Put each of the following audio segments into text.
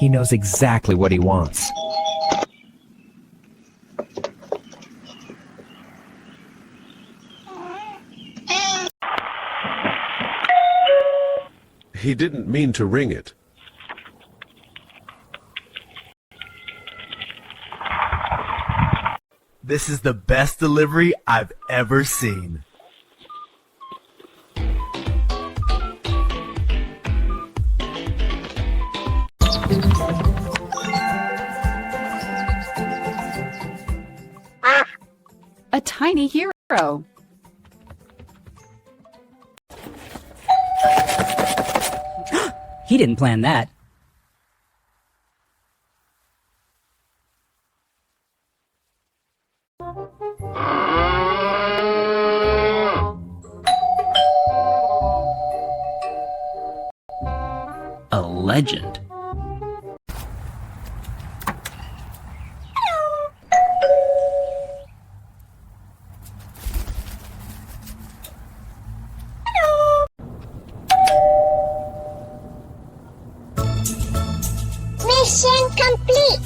He knows exactly what he wants. He didn't mean to ring it. This is the best delivery I've ever seen. A tiny hero. He didn't plan that. A legend. Mission complete!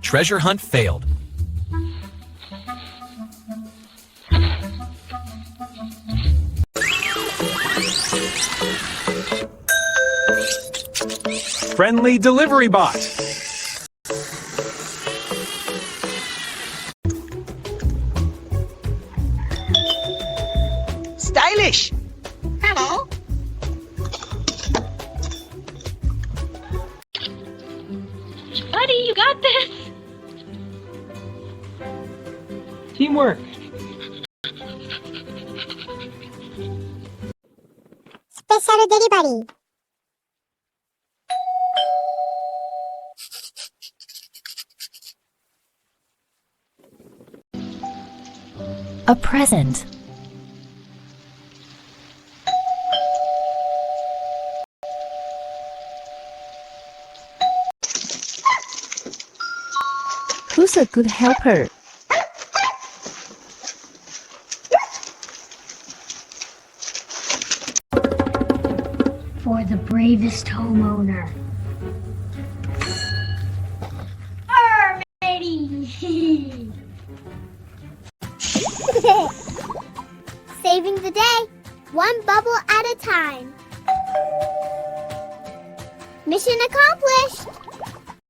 Treasure hunt failed. Friendly delivery bot. Stylish! Hello? Buddy, you got this! Teamwork! Special delivery. A present. Who's a good helper? For the bravest homeowner. matey! Saving the day, one bubble at a time. Mission accomplished!